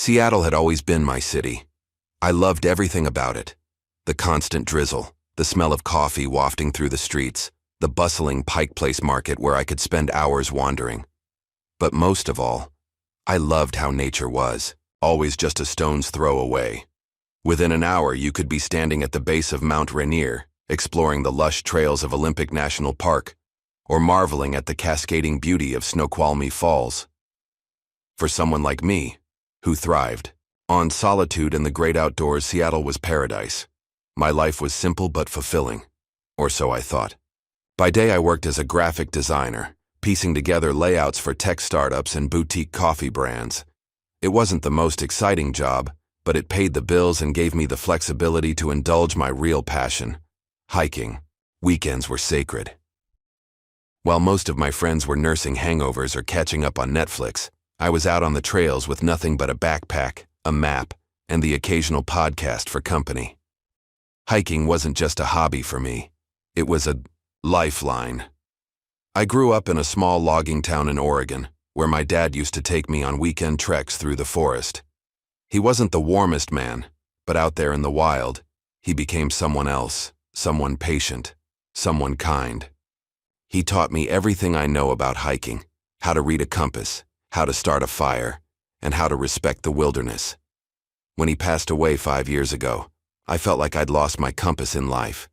Seattle had always been my city. I loved everything about it. The constant drizzle, the smell of coffee wafting through the streets, the bustling Pike Place Market where I could spend hours wandering. But most of all, I loved how nature was, always just a stone's throw away. Within an hour, you could be standing at the base of Mount Rainier, exploring the lush trails of Olympic National Park, or marveling at the cascading beauty of Snoqualmie Falls. For someone like me, who thrived on solitude and the great outdoors, Seattle was paradise. My life was simple but fulfilling, or so I thought. By day, I worked as a graphic designer, piecing together layouts for tech startups and boutique coffee brands. It wasn't the most exciting job, but it paid the bills and gave me the flexibility to indulge my real passion, hiking. Weekends were sacred. While most of my friends were nursing hangovers or catching up on Netflix, I was out on the trails with nothing but a backpack, a map, and the occasional podcast for company. Hiking wasn't just a hobby for me. It was a lifeline. I grew up in a small logging town in Oregon, where my dad used to take me on weekend treks through the forest. He wasn't the warmest man, but out there in the wild, he became someone else, someone patient, someone kind. He taught me everything I know about hiking, how to read a compass, how to start a fire, and how to respect the wilderness. When he passed away 5 years ago, I felt like I'd lost my compass in life.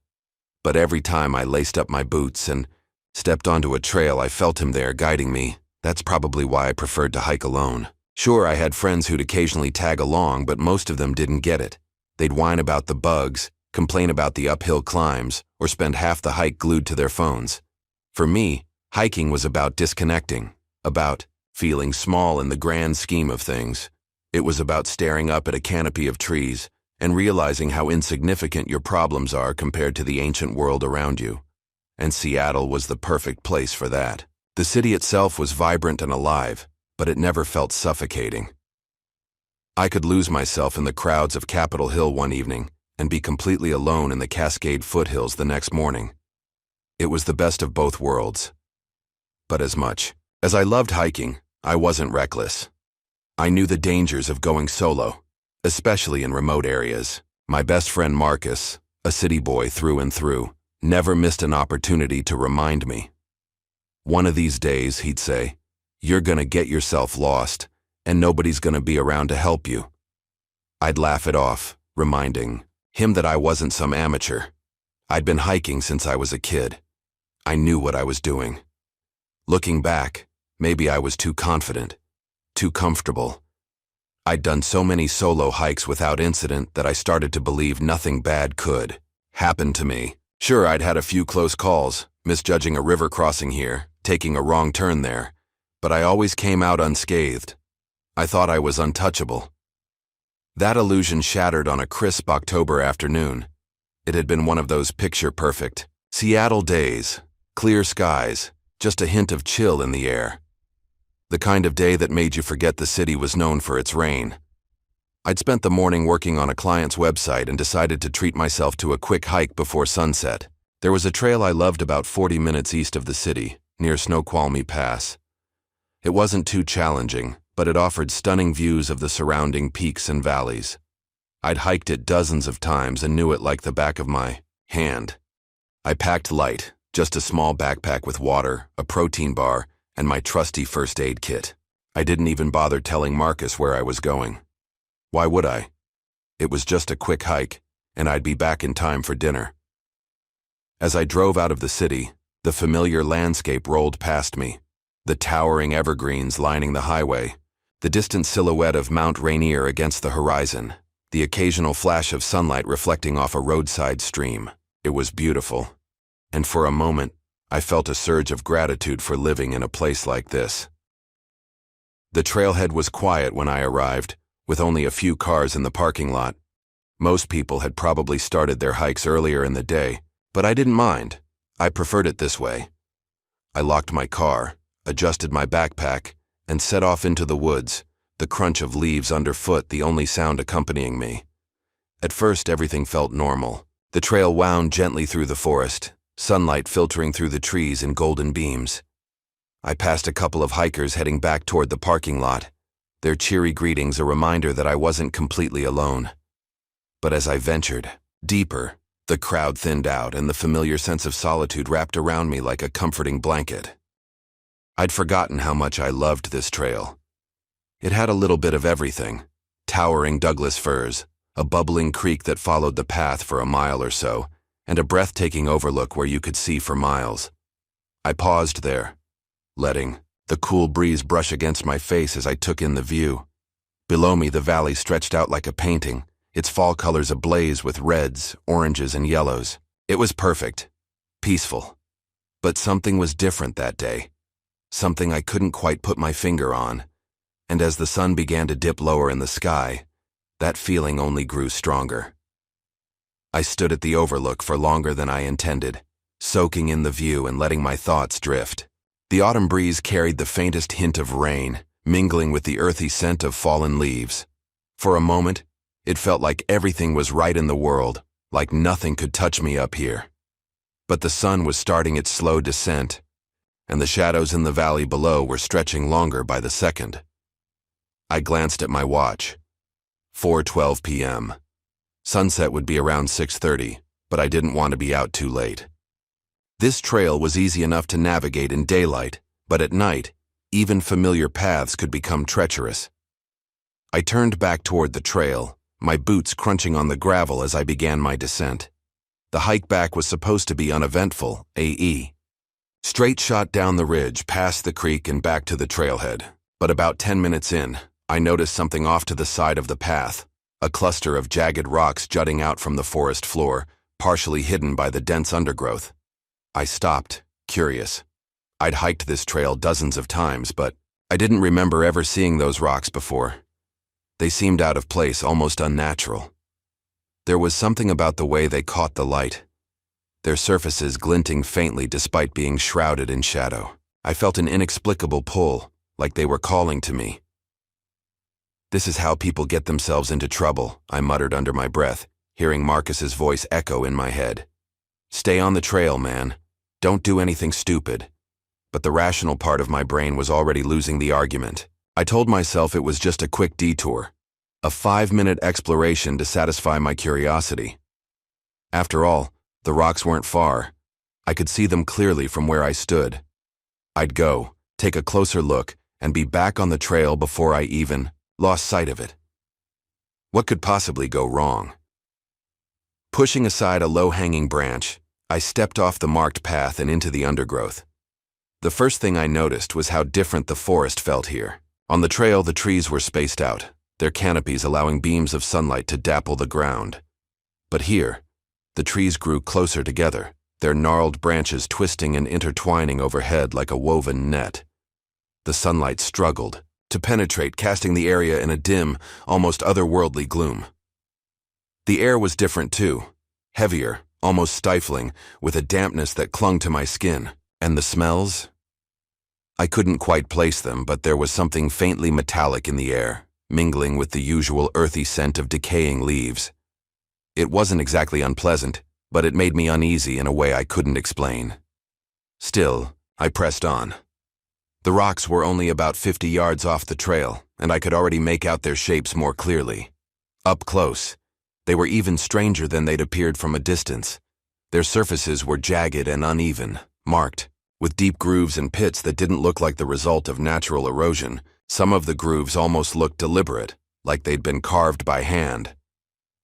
But every time I laced up my boots and stepped onto a trail, I felt him there guiding me. That's probably why I preferred to hike alone. Sure, I had friends who'd occasionally tag along, but most of them didn't get it. They'd whine about the bugs, complain about the uphill climbs, or spend half the hike glued to their phones. For me, hiking was about disconnecting, about feeling small in the grand scheme of things. It was about staring up at a canopy of trees and realizing how insignificant your problems are compared to the ancient world around you. And Seattle was the perfect place for that. The city itself was vibrant and alive, but it never felt suffocating. I could lose myself in the crowds of Capitol Hill one evening and be completely alone in the Cascade foothills the next morning. It was the best of both worlds. But as much as I loved hiking, I wasn't reckless. I knew the dangers of going solo, especially in remote areas. My best friend Marcus, a city boy through and through, never missed an opportunity to remind me. One of these days, he'd say, "You're gonna get yourself lost, and nobody's gonna be around to help you." I'd laugh it off, reminding him that I wasn't some amateur. I'd been hiking since I was a kid. I knew what I was doing. Looking back, maybe I was too confident, too comfortable. I'd done so many solo hikes without incident that I started to believe nothing bad could happen to me. Sure, I'd had a few close calls, misjudging a river crossing here, taking a wrong turn there, but I always came out unscathed. I thought I was untouchable. That illusion shattered on a crisp October afternoon. It had been one of those picture-perfect Seattle days, clear skies, just a hint of chill in the air. The kind of day that made you forget the city was known for its rain. I'd spent the morning working on a client's website and decided to treat myself to a quick hike before sunset. There was a trail I loved about 40 minutes east of the city, near Snoqualmie Pass. It wasn't too challenging, but it offered stunning views of the surrounding peaks and valleys. I'd hiked it dozens of times and knew it like the back of my hand. I packed light, just a small backpack with water, a protein bar, and my trusty first aid kit. I didn't even bother telling Marcus where I was going. Why would I? It was just a quick hike, and I'd be back in time for dinner. As I drove out of the city, the familiar landscape rolled past me. The towering evergreens lining the highway, the distant silhouette of Mount Rainier against the horizon, the occasional flash of sunlight reflecting off a roadside stream. It was beautiful. And for a moment, I felt a surge of gratitude for living in a place like this. The trailhead was quiet when I arrived, with only a few cars in the parking lot. Most people had probably started their hikes earlier in the day, but I didn't mind. I preferred it this way. I locked my car, adjusted my backpack, and set off into the woods, the crunch of leaves underfoot the only sound accompanying me. At first, everything felt normal. The trail wound gently through the forest, sunlight filtering through the trees in golden beams. I passed a couple of hikers heading back toward the parking lot, their cheery greetings a reminder that I wasn't completely alone. But as I ventured deeper, the crowd thinned out and the familiar sense of solitude wrapped around me like a comforting blanket. I'd forgotten how much I loved this trail. It had a little bit of everything: towering Douglas firs, a bubbling creek that followed the path for a mile or so, and a breathtaking overlook where you could see for miles. I paused there, letting the cool breeze brush against my face as I took in the view. Below me, the valley stretched out like a painting, its fall colors ablaze with reds, oranges, and yellows. It was perfect, peaceful. But something was different that day, something I couldn't quite put my finger on. And as the sun began to dip lower in the sky, that feeling only grew stronger. I stood at the overlook for longer than I intended, soaking in the view and letting my thoughts drift. The autumn breeze carried the faintest hint of rain, mingling with the earthy scent of fallen leaves. For a moment, it felt like everything was right in the world, like nothing could touch me up here. But the sun was starting its slow descent, and the shadows in the valley below were stretching longer by the second. I glanced at my watch. 4:12 p.m. Sunset would be around 6:30, but I didn't want to be out too late. This trail was easy enough to navigate in daylight, but at night, even familiar paths could become treacherous. I turned back toward the trail, my boots crunching on the gravel as I began my descent. The hike back was supposed to be uneventful, AE. Straight shot down the ridge, past the creek and back to the trailhead. But about 10 minutes in, I noticed something off to the side of the path, a cluster of jagged rocks jutting out from the forest floor, partially hidden by the dense undergrowth. I stopped, curious. I'd hiked this trail dozens of times, but I didn't remember ever seeing those rocks before. They seemed out of place, almost unnatural. There was something about the way they caught the light, their surfaces glinting faintly despite being shrouded in shadow. I felt an inexplicable pull, like they were calling to me. "This is how people get themselves into trouble," I muttered under my breath, hearing Marcus's voice echo in my head. "Stay on the trail, man. Don't do anything stupid." But the rational part of my brain was already losing the argument. I told myself it was just a quick detour, a 5-minute exploration to satisfy my curiosity. After all, the rocks weren't far. I could see them clearly from where I stood. I'd go, take a closer look, and be back on the trail before I even lost sight of it. What could possibly go wrong? Pushing aside a low-hanging branch, I stepped off the marked path and into the undergrowth. The first thing I noticed was how different the forest felt here. On the trail, the trees were spaced out, their canopies allowing beams of sunlight to dapple the ground. But here, the trees grew closer together, their gnarled branches twisting and intertwining overhead like a woven net. The sunlight struggled to penetrate, casting the area in a dim, almost otherworldly gloom. The air was different too, heavier, almost stifling, with a dampness that clung to my skin. And the smells? I couldn't quite place them, but there was something faintly metallic in the air, mingling with the usual earthy scent of decaying leaves. It wasn't exactly unpleasant, but it made me uneasy in a way I couldn't explain. Still, I pressed on. The rocks were only about 50 yards off the trail, and I could already make out their shapes more clearly. Up close, they were even stranger than they'd appeared from a distance. Their surfaces were jagged and uneven, marked, with deep grooves and pits that didn't look like the result of natural erosion. Some of the grooves almost looked deliberate, like they'd been carved by hand.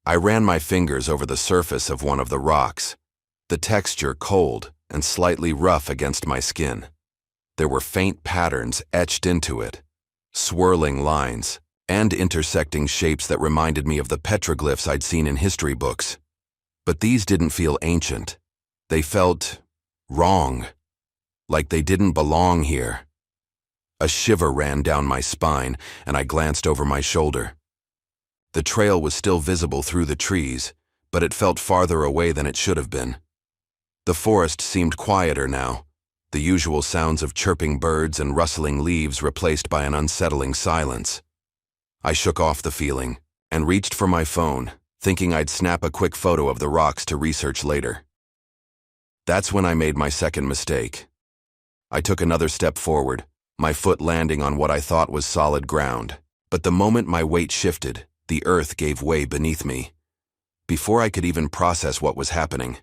I ran my fingers over the surface of one of the rocks, the texture cold and slightly rough against my skin. There were faint patterns etched into it, swirling lines, and intersecting shapes that reminded me of the petroglyphs I'd seen in history books. But these didn't feel ancient. They felt wrong, like they didn't belong here. A shiver ran down my spine, and I glanced over my shoulder. The trail was still visible through the trees, but it felt farther away than it should have been. The forest seemed quieter now, the usual sounds of chirping birds and rustling leaves replaced by an unsettling silence. I shook off the feeling and reached for my phone, thinking I'd snap a quick photo of the rocks to research later. That's when I made my second mistake. I took another step forward, my foot landing on what I thought was solid ground, But the moment my weight shifted, the earth gave way beneath me. Before I could even process what was happening,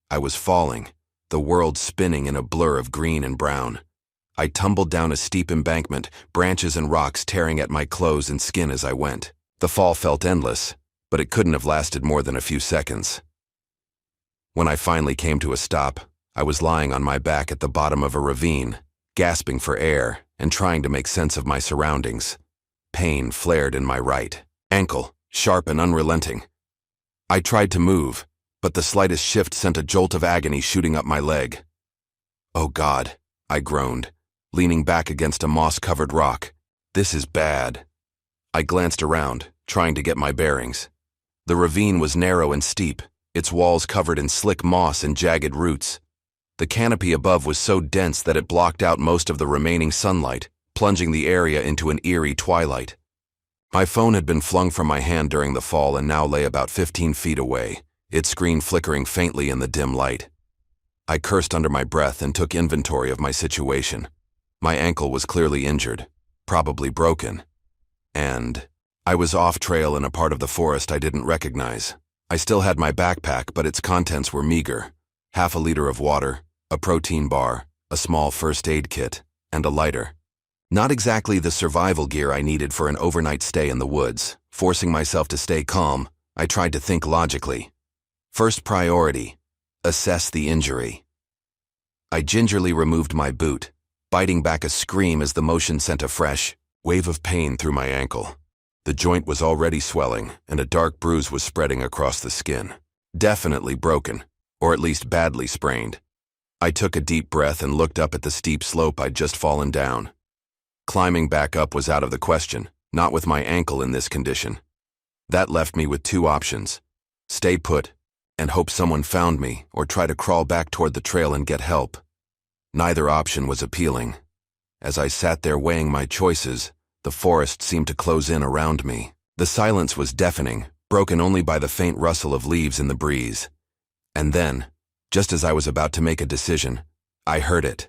I was falling, the world spinning in a blur of green and brown. I tumbled down a steep embankment, branches and rocks tearing at my clothes and skin as I went. The fall felt endless, but it couldn't have lasted more than a few seconds. When I finally came to a stop, I was lying on my back at the bottom of a ravine, gasping for air and trying to make sense of my surroundings. Pain flared in my right ankle, sharp and unrelenting. I tried to move, but the slightest shift sent a jolt of agony shooting up my leg. "Oh God," I groaned, leaning back against a moss-covered rock. "This is bad." I glanced around, trying to get my bearings. The ravine was narrow and steep, its walls covered in slick moss and jagged roots. The canopy above was so dense that it blocked out most of the remaining sunlight, plunging the area into an eerie twilight. My phone had been flung from my hand during the fall and now lay about 15 feet away, its screen flickering faintly in the dim light. I cursed under my breath and took inventory of my situation. My ankle was clearly injured, probably broken. And I was off trail in a part of the forest I didn't recognize. I still had my backpack, but its contents were meager. Half a liter of water, a protein bar, a small first aid kit, and a lighter. Not exactly the survival gear I needed for an overnight stay in the woods. Forcing myself to stay calm, I tried to think logically. First priority, assess the injury. I gingerly removed my boot, biting back a scream as the motion sent a fresh wave of pain through my ankle. The joint was already swelling, and a dark bruise was spreading across the skin. Definitely broken, or at least badly sprained. I took a deep breath and looked up at the steep slope I'd just fallen down. Climbing back up was out of the question, not with my ankle in this condition. That left me with two options: stay put and hope someone found me, or try to crawl back toward the trail and get help. Neither option was appealing. As I sat there weighing my choices, the forest seemed to close in around me. The silence was deafening, broken only by the faint rustle of leaves in the breeze. And then, just as I was about to make a decision, I heard it.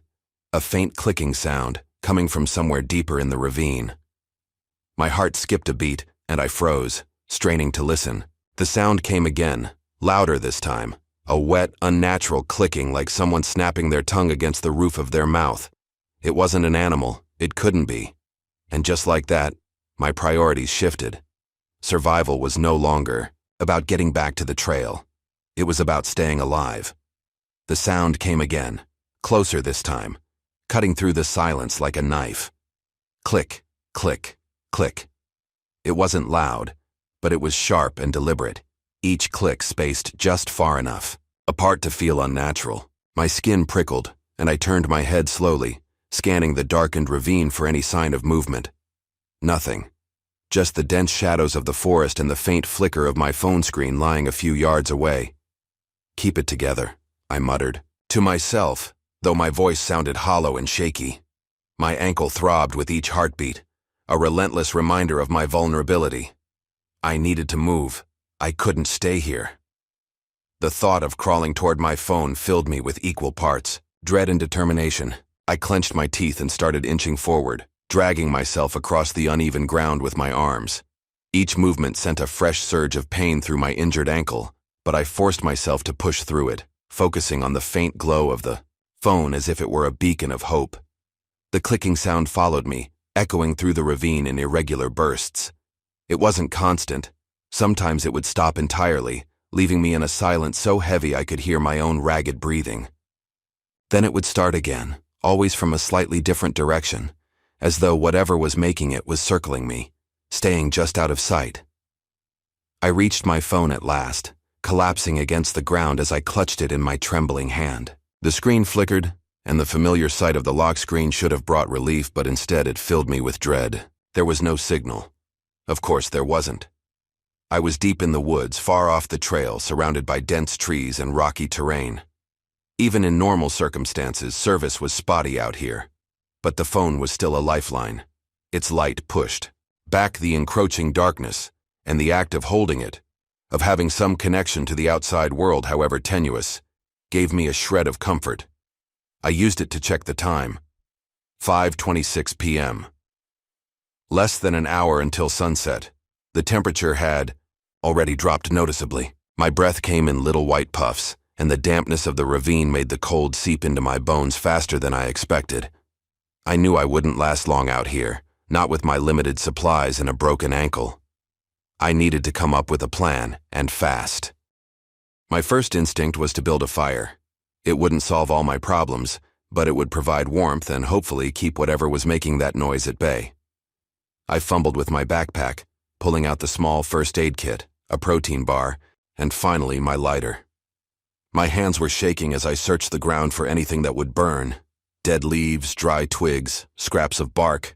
A faint clicking sound, coming from somewhere deeper in the ravine. My heart skipped a beat, and I froze, straining to listen. The sound came again, louder this time. A wet, unnatural clicking like someone snapping their tongue against the roof of their mouth. It wasn't an animal, it couldn't be. And just like that, my priorities shifted. Survival was no longer about getting back to the trail. It was about staying alive. The sound came again, closer this time, cutting through the silence like a knife. Click, click, click. It wasn't loud, but it was sharp and deliberate, each click spaced just far enough apart to feel unnatural. My skin prickled, and I turned my head slowly, scanning the darkened ravine for any sign of movement. Nothing. Just the dense shadows of the forest and the faint flicker of my phone screen lying a few yards away. "Keep it together," I muttered, to myself, though my voice sounded hollow and shaky. My ankle throbbed with each heartbeat, a relentless reminder of my vulnerability. I needed to move. I couldn't stay here. The thought of crawling toward my phone filled me with equal parts, dread and determination. I clenched my teeth and started inching forward, dragging myself across the uneven ground with my arms. Each movement sent a fresh surge of pain through my injured ankle, but I forced myself to push through it, focusing on the faint glow of the phone as if it were a beacon of hope. The clicking sound followed me, echoing through the ravine in irregular bursts. It wasn't constant. Sometimes it would stop entirely, leaving me in a silence so heavy I could hear my own ragged breathing. Then it would start again, always from a slightly different direction, as though whatever was making it was circling me, staying just out of sight. I reached my phone at last, collapsing against the ground as I clutched it in my trembling hand. The screen flickered, and the familiar sight of the lock screen should have brought relief, but instead it filled me with dread. There was no signal. Of course there wasn't. I was deep in the woods, far off the trail, surrounded by dense trees and rocky terrain. Even in normal circumstances, service was spotty out here. But the phone was still a lifeline. Its light pushed back the encroaching darkness, and the act of holding it, of having some connection to the outside world, however tenuous, gave me a shred of comfort. I used it to check the time. 5:26 p.m. Less than an hour until sunset. The temperature had already dropped noticeably. My breath came in little white puffs, and the dampness of the ravine made the cold seep into my bones faster than I expected. I knew I wouldn't last long out here, not with my limited supplies and a broken ankle. I needed to come up with a plan, and fast. My first instinct was to build a fire. It wouldn't solve all my problems, but it would provide warmth and hopefully keep whatever was making that noise at bay. I fumbled with my backpack, pulling out the small first aid kit, a protein bar, and finally my lighter. My hands were shaking as I searched the ground for anything that would burn. Dead leaves, dry twigs, scraps of bark.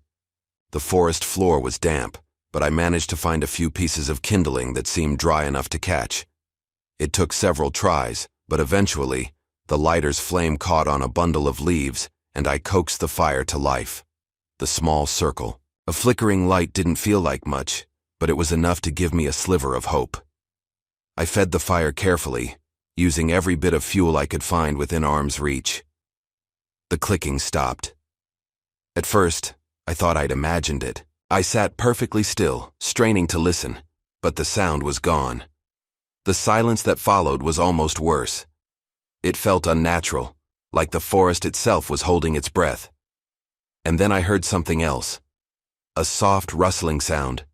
The forest floor was damp, but I managed to find a few pieces of kindling that seemed dry enough to catch. It took several tries, but eventually, the lighter's flame caught on a bundle of leaves, and I coaxed the fire to life. The small circle. A flickering light didn't feel like much, but it was enough to give me a sliver of hope. I fed the fire carefully, using every bit of fuel I could find within arm's reach. The clicking stopped. At first, I thought I'd imagined it. I sat perfectly still, straining to listen, but the sound was gone. The silence that followed was almost worse. It felt unnatural, like the forest itself was holding its breath. And then I heard something else. A soft rustling sound,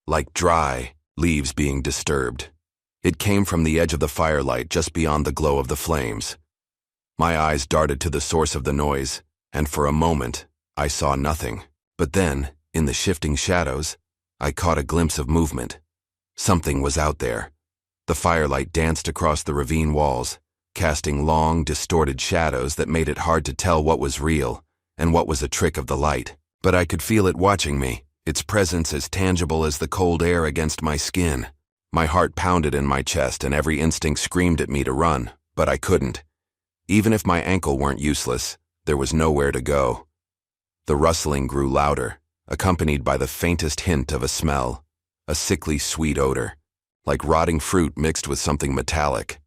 like dry leaves being disturbed. It came from the edge of the firelight just beyond the glow of the flames. My eyes darted to the source of the noise, and for a moment, I saw nothing. But then, in the shifting shadows, I caught a glimpse of movement. Something was out there. The firelight danced across the ravine walls, casting long, distorted shadows that made it hard to tell what was real and what was a trick of the light. But I could feel it watching me, its presence as tangible as the cold air against my skin. My heart pounded in my chest and every instinct screamed at me to run, but I couldn't. Even if my ankle weren't useless, there was nowhere to go. The rustling grew louder, accompanied by the faintest hint of a smell, a sickly sweet odor, like rotting fruit mixed with something metallic.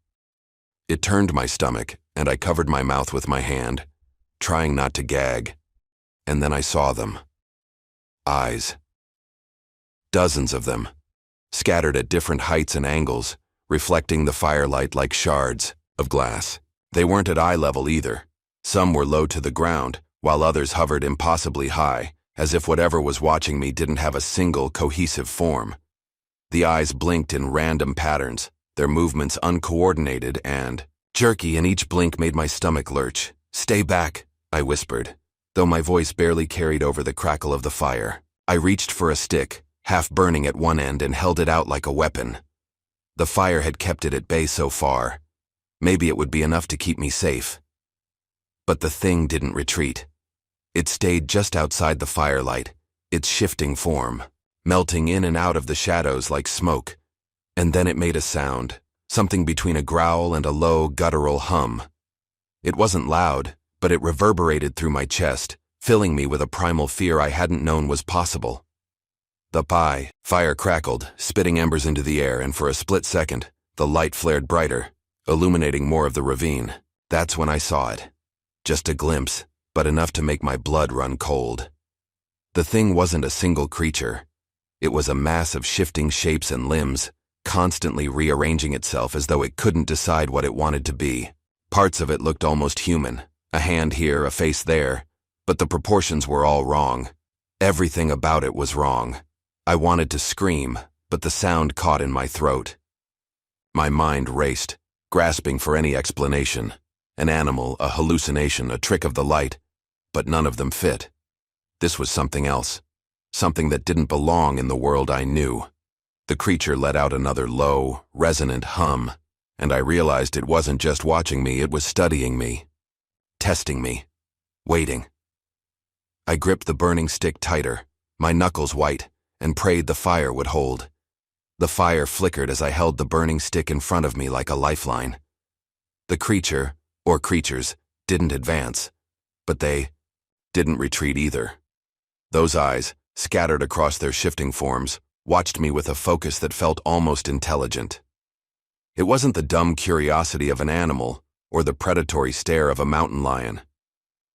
It turned my stomach, and I covered my mouth with my hand, trying not to gag. And then I saw them. Eyes. Dozens of them, scattered at different heights and angles, reflecting the firelight like shards of glass. They weren't at eye level either. Some were low to the ground, while others hovered impossibly high, as if whatever was watching me didn't have a single cohesive form. The eyes blinked in random patterns, their movements uncoordinated and jerky, and each blink made my stomach lurch. "Stay back," I whispered, though my voice barely carried over the crackle of the fire. I reached for a stick, half burning at one end, and held it out like a weapon. The fire had kept it at bay so far. Maybe it would be enough to keep me safe. But the thing didn't retreat. It stayed just outside the firelight, its shifting form, melting in and out of the shadows like smoke. And then it made a sound, something between a growl and a low, guttural hum. It wasn't loud, but it reverberated through my chest, filling me with a primal fear I hadn't known was possible. The fire crackled, spitting embers into the air, and for a split second, the light flared brighter, illuminating more of the ravine. That's when I saw it. Just a glimpse, but enough to make my blood run cold. The thing wasn't a single creature. It was a mass of shifting shapes and limbs, constantly rearranging itself as though it couldn't decide what it wanted to be. Parts of it looked almost human, a hand here, a face there, but the proportions were all wrong. Everything about it was wrong. I wanted to scream, but the sound caught in my throat. My mind raced, grasping for any explanation. An animal, a hallucination, a trick of the light, but none of them fit. This was something else, something that didn't belong in the world I knew. The creature let out another low, resonant hum, and I realized it wasn't just watching me, it was studying me, testing me, waiting. I gripped the burning stick tighter, my knuckles white, and prayed the fire would hold. The fire flickered as I held the burning stick in front of me like a lifeline. The creature, or creatures, didn't advance, but they didn't retreat either. Those eyes, scattered across their shifting forms, watched me with a focus that felt almost intelligent. It wasn't the dumb curiosity of an animal or the predatory stare of a mountain lion.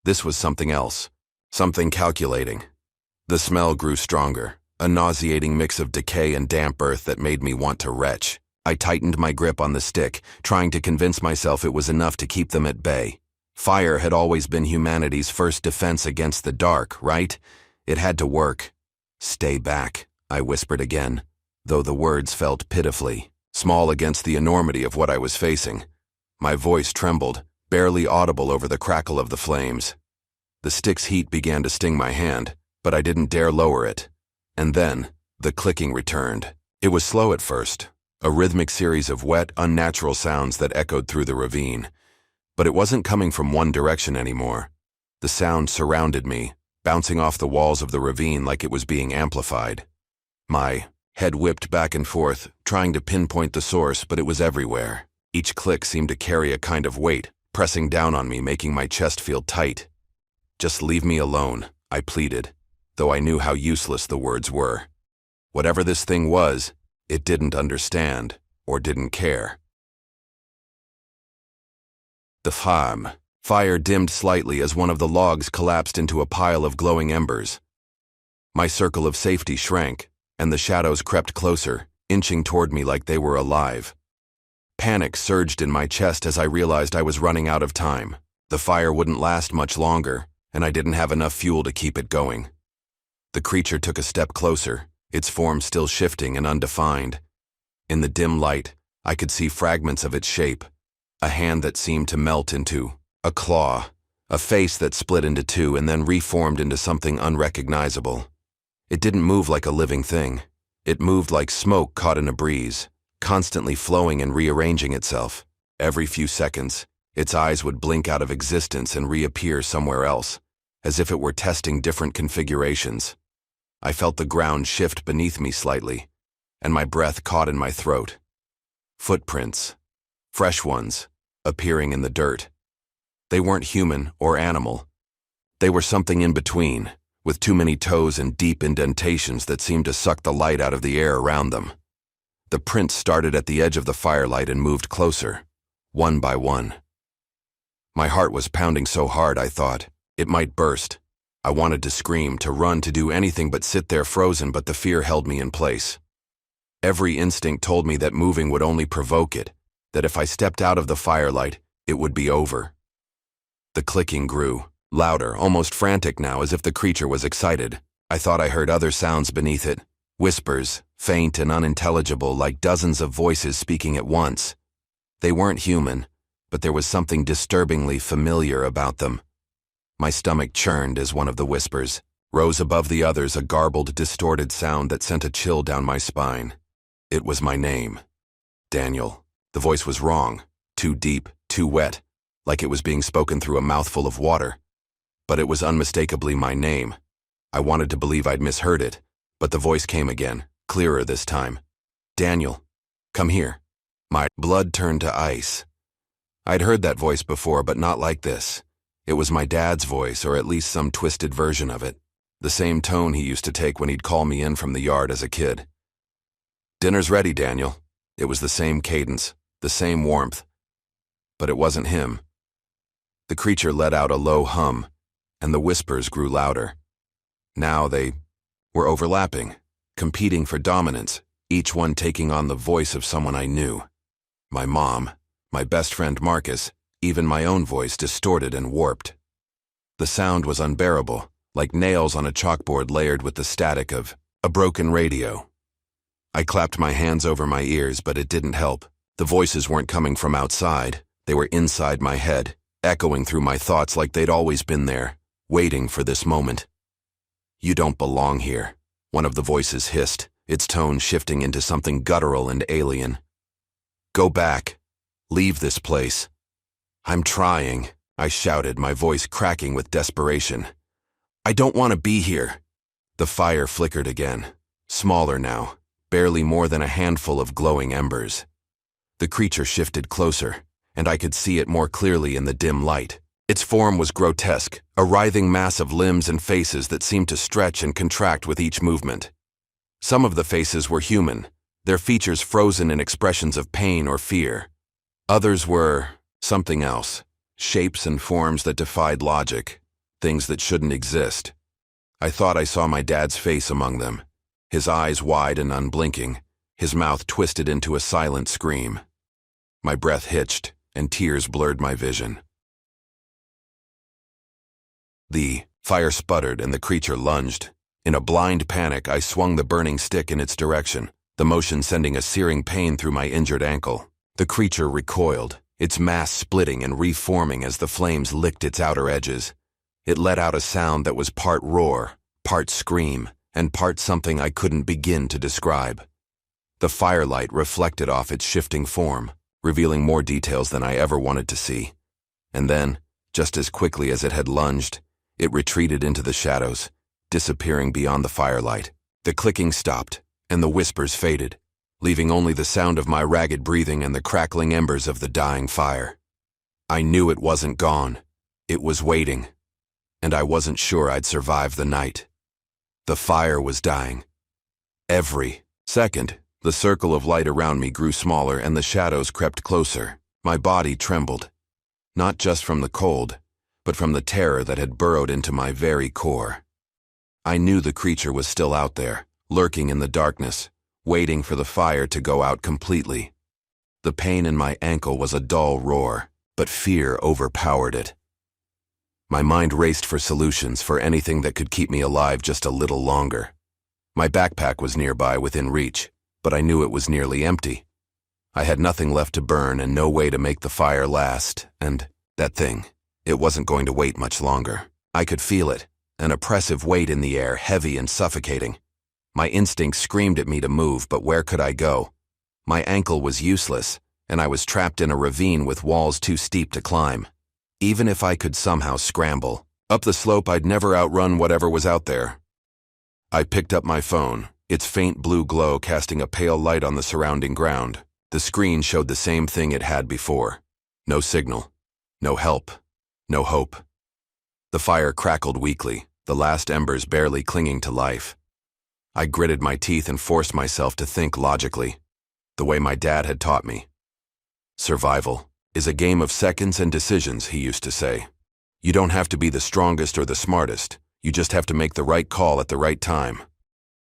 This was something else, something calculating, The smell grew stronger, a nauseating mix of decay and damp earth that made me want to retch. I tightened my grip on the stick, trying to convince myself it was enough to keep them at bay. Fire had always been humanity's first defense against the dark, right? It had to work. "Stay back," I whispered again, though the words felt pitifully, small against the enormity of what I was facing. My voice trembled, barely audible over the crackle of the flames. The stick's heat began to sting my hand, but I didn't dare lower it. And then, the clicking returned. It was slow at first, a rhythmic series of wet, unnatural sounds that echoed through the ravine. But it wasn't coming from one direction anymore. The sound surrounded me, bouncing off the walls of the ravine like it was being amplified. My head whipped back and forth, trying to pinpoint the source, but it was everywhere. Each click seemed to carry a kind of weight, pressing down on me, making my chest feel tight. "Just leave me alone," I pleaded, though I knew how useless the words were. Whatever this thing was, it didn't understand, or didn't care. The fire dimmed slightly as one of the logs collapsed into a pile of glowing embers. My circle of safety shrank, and the shadows crept closer, inching toward me like they were alive. Panic surged in my chest as I realized I was running out of time. The fire wouldn't last much longer, and I didn't have enough fuel to keep it going. The creature took a step closer, its form still shifting and undefined. In the dim light, I could see fragments of its shape, a hand that seemed to melt into a claw, a face that split into two and then reformed into something unrecognizable. It didn't move like a living thing. It moved like smoke caught in a breeze, constantly flowing and rearranging itself. Every few seconds, its eyes would blink out of existence and reappear somewhere else, as if it were testing different configurations. I felt the ground shift beneath me slightly, and my breath caught in my throat. Footprints, fresh ones, appearing in the dirt. They weren't human or animal. They were something in between, with too many toes and deep indentations that seemed to suck the light out of the air around them. The prints started at the edge of the firelight and moved closer, one by one. My heart was pounding so hard I thought it might burst. I wanted to scream, to run, to do anything but sit there frozen, but the fear held me in place. Every instinct told me that moving would only provoke it, that if I stepped out of the firelight, it would be over. The clicking grew, louder, almost frantic now, as if the creature was excited. I thought I heard other sounds beneath it, whispers, faint and unintelligible, like dozens of voices speaking at once. They weren't human, but there was something disturbingly familiar about them. My stomach churned as one of the whispers rose above the others, a garbled, distorted sound that sent a chill down my spine. It was my name. Daniel. The voice was wrong, too deep, too wet, like it was being spoken through a mouthful of water. But it was unmistakably my name. I wanted to believe I'd misheard it, but the voice came again, clearer this time. "Daniel, come here." My blood turned to ice. I'd heard that voice before, but not like this. It was my dad's voice, or at least some twisted version of it. The same tone he used to take when he'd call me in from the yard as a kid. "Dinner's ready, Daniel." It was the same cadence, the same warmth. But it wasn't him. The creature let out a low hum, and the whispers grew louder. Now they were overlapping, competing for dominance, each one taking on the voice of someone I knew. My mom, my best friend Marcus, even my own voice distorted and warped. The sound was unbearable, like nails on a chalkboard layered with the static of a broken radio. I clapped my hands over my ears, but it didn't help. The voices weren't coming from outside. They were inside my head, echoing through my thoughts like they'd always been there, waiting for this moment. "You don't belong here," one of the voices hissed, its tone shifting into something guttural and alien. "Go back. Leave this place." "I'm trying," I shouted, my voice cracking with desperation. "I don't want to be here." The fire flickered again, smaller now, barely more than a handful of glowing embers. The creature shifted closer, and I could see it more clearly in the dim light. Its form was grotesque, a writhing mass of limbs and faces that seemed to stretch and contract with each movement. Some of the faces were human, their features frozen in expressions of pain or fear. Others were something else, shapes and forms that defied logic, things that shouldn't exist. I thought I saw my dad's face among them, his eyes wide and unblinking, his mouth twisted into a silent scream. My breath hitched, and tears blurred my vision. The fire sputtered and the creature lunged. In a blind panic, I swung the burning stick in its direction, the motion sending a searing pain through my injured ankle. The creature recoiled, its mass splitting and reforming as the flames licked its outer edges. It let out a sound that was part roar, part scream, and part something I couldn't begin to describe. The firelight reflected off its shifting form, revealing more details than I ever wanted to see. And then, just as quickly as it had lunged, it retreated into the shadows, disappearing beyond the firelight. The clicking stopped, and the whispers faded, leaving only the sound of my ragged breathing and the crackling embers of the dying fire. I knew it wasn't gone. It was waiting, and I wasn't sure I'd survive the night. The fire was dying. Every second, the circle of light around me grew smaller and the shadows crept closer. My body trembled, not just from the cold, but from the terror that had burrowed into my very core. I knew the creature was still out there, lurking in the darkness, waiting for the fire to go out completely. The pain in my ankle was a dull roar, but fear overpowered it. My mind raced for solutions, for anything that could keep me alive just a little longer. My backpack was nearby, within reach, but I knew it was nearly empty. I had nothing left to burn and no way to make the fire last, and that thing, it wasn't going to wait much longer. I could feel it, an oppressive weight in the air, heavy and suffocating. My instinct screamed at me to move, but where could I go? My ankle was useless, and I was trapped in a ravine with walls too steep to climb. Even if I could somehow scramble up the slope, I'd never outrun whatever was out there. I picked up my phone, its faint blue glow casting a pale light on the surrounding ground. The screen showed the same thing it had before. No signal, no help, no hope. The fire crackled weakly, the last embers barely clinging to life. I gritted my teeth and forced myself to think logically, the way my dad had taught me. Survival is a game of seconds and decisions, he used to say. You don't have to be the strongest or the smartest. You just have to make the right call at the right time.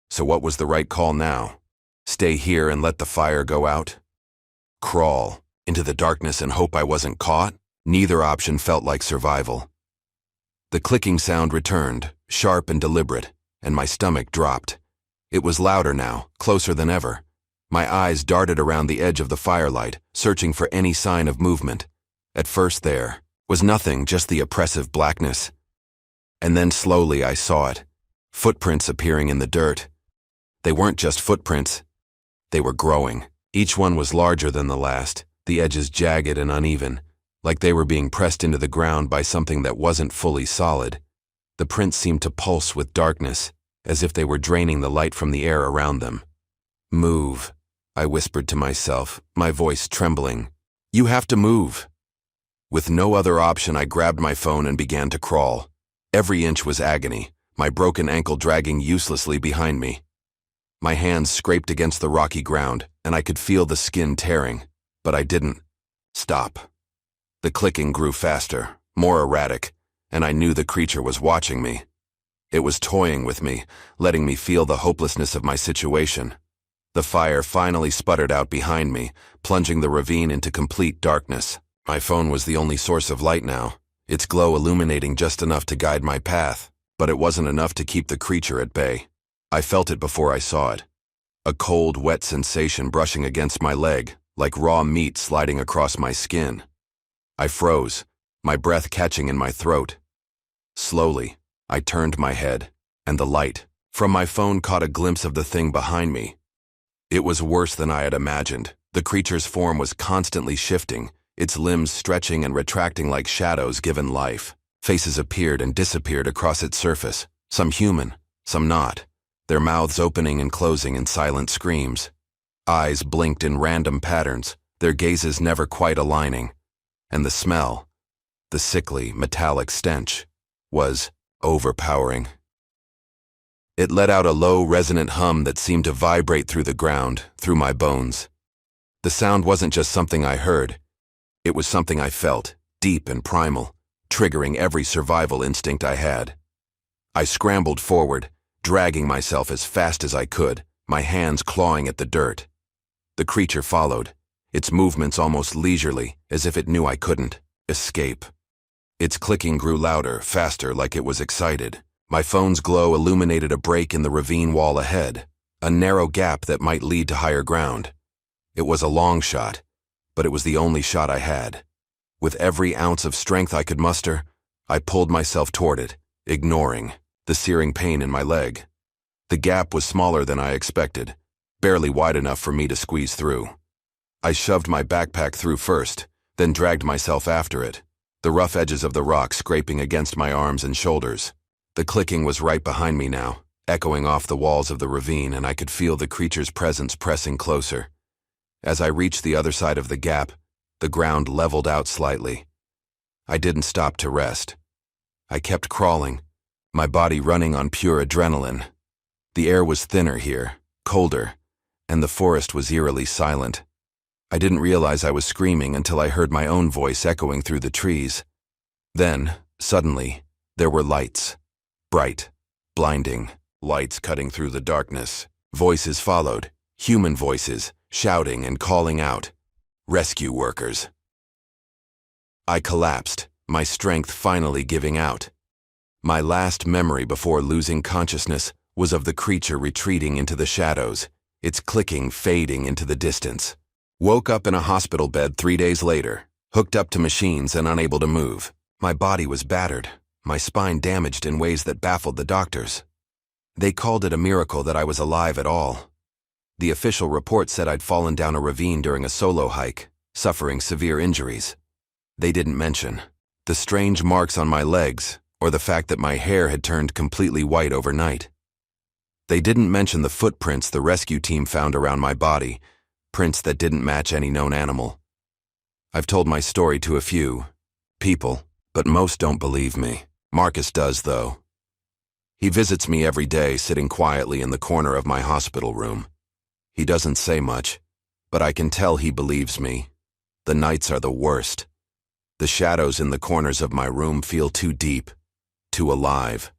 So what was the right call now? Stay here and let the fire go out? Crawl into the darkness and hope I wasn't caught? Neither option felt like survival. The clicking sound returned, sharp and deliberate, and my stomach dropped. It was louder now, closer than ever. My eyes darted around the edge of the firelight, searching for any sign of movement. At first there was nothing, just the oppressive blackness. And then slowly I saw it, footprints appearing in the dirt. They weren't just footprints, they were growing. Each one was larger than the last, the edges jagged and uneven, like they were being pressed into the ground by something that wasn't fully solid. The prints seemed to pulse with darkness, as if they were draining the light from the air around them. Move, I whispered to myself, my voice trembling. You have to move. With no other option, I grabbed my phone and began to crawl. Every inch was agony, my broken ankle dragging uselessly behind me. My hands scraped against the rocky ground, and I could feel the skin tearing, but I didn't stop. The clicking grew faster, more erratic, and I knew the creature was watching me. It was toying with me, letting me feel the hopelessness of my situation. The fire finally sputtered out behind me, plunging the ravine into complete darkness. My phone was the only source of light now, its glow illuminating just enough to guide my path, but it wasn't enough to keep the creature at bay. I felt it before I saw it. A cold, wet sensation brushing against my leg, like raw meat sliding across my skin. I froze, my breath catching in my throat. Slowly, I turned my head, and the light from my phone caught a glimpse of the thing behind me. It was worse than I had imagined. The creature's form was constantly shifting, its limbs stretching and retracting like shadows given life. Faces appeared and disappeared across its surface, some human, some not, their mouths opening and closing in silent screams. Eyes blinked in random patterns, their gazes never quite aligning. And the smell, the sickly, metallic stench, was overpowering. It let out a low, resonant hum that seemed to vibrate through the ground, through my bones. The sound wasn't just something I heard. It was something I felt, deep and primal, triggering every survival instinct I had. I scrambled forward, dragging myself as fast as I could, my hands clawing at the dirt. The creature followed, its movements almost leisurely, as if it knew I couldn't escape. Its clicking grew louder, faster, like it was excited. My phone's glow illuminated a break in the ravine wall ahead, a narrow gap that might lead to higher ground. It was a long shot, but it was the only shot I had. With every ounce of strength I could muster, I pulled myself toward it, ignoring the searing pain in my leg. The gap was smaller than I expected, barely wide enough for me to squeeze through. I shoved my backpack through first, then dragged myself after it, the rough edges of the rock scraping against my arms and shoulders. The clicking was right behind me now, echoing off the walls of the ravine, and I could feel the creature's presence pressing closer. As I reached the other side of the gap, the ground leveled out slightly. I didn't stop to rest. I kept crawling, my body running on pure adrenaline. The air was thinner here, colder, and the forest was eerily silent. I didn't realize I was screaming until I heard my own voice echoing through the trees. Then, suddenly, there were lights. Bright, blinding, lights cutting through the darkness. Voices followed, human voices, shouting and calling out. Rescue workers. I collapsed, my strength finally giving out. My last memory before losing consciousness was of the creature retreating into the shadows, its clicking fading into the distance. Woke up in a hospital bed 3 days later, hooked up to machines and unable to move. My body was battered, my spine damaged in ways that baffled the doctors. They called it a miracle that I was alive at all. The official report said I'd fallen down a ravine during a solo hike, suffering severe injuries. They didn't mention the strange marks on my legs or the fact that my hair had turned completely white overnight. They didn't mention the footprints the rescue team found around my body, prints that didn't match any known animal. I've told my story to a few people, but most don't believe me. Marcus does, though. He visits me every day, sitting quietly in the corner of my hospital room. He doesn't say much, but I can tell he believes me. The nights are the worst. The shadows in the corners of my room feel too deep, too alive.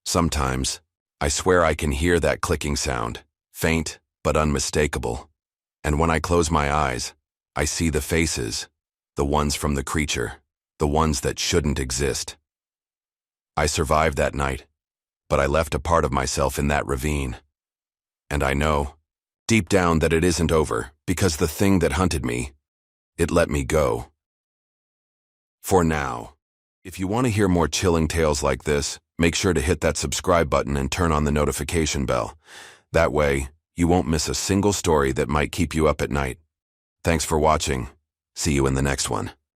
Sometimes, I swear I can hear that clicking sound, faint but unmistakable. And when I close my eyes, I see the faces, the ones from the creature, the ones that shouldn't exist. I survived that night, but I left a part of myself in that ravine. And I know, deep down, that it isn't over, because the thing that hunted me, it let me go. For now. If you want to hear more chilling tales like this, make sure to hit that subscribe button and turn on the notification bell. That way, you won't miss a single story that might keep you up at night. Thanks for watching. See you in the next one.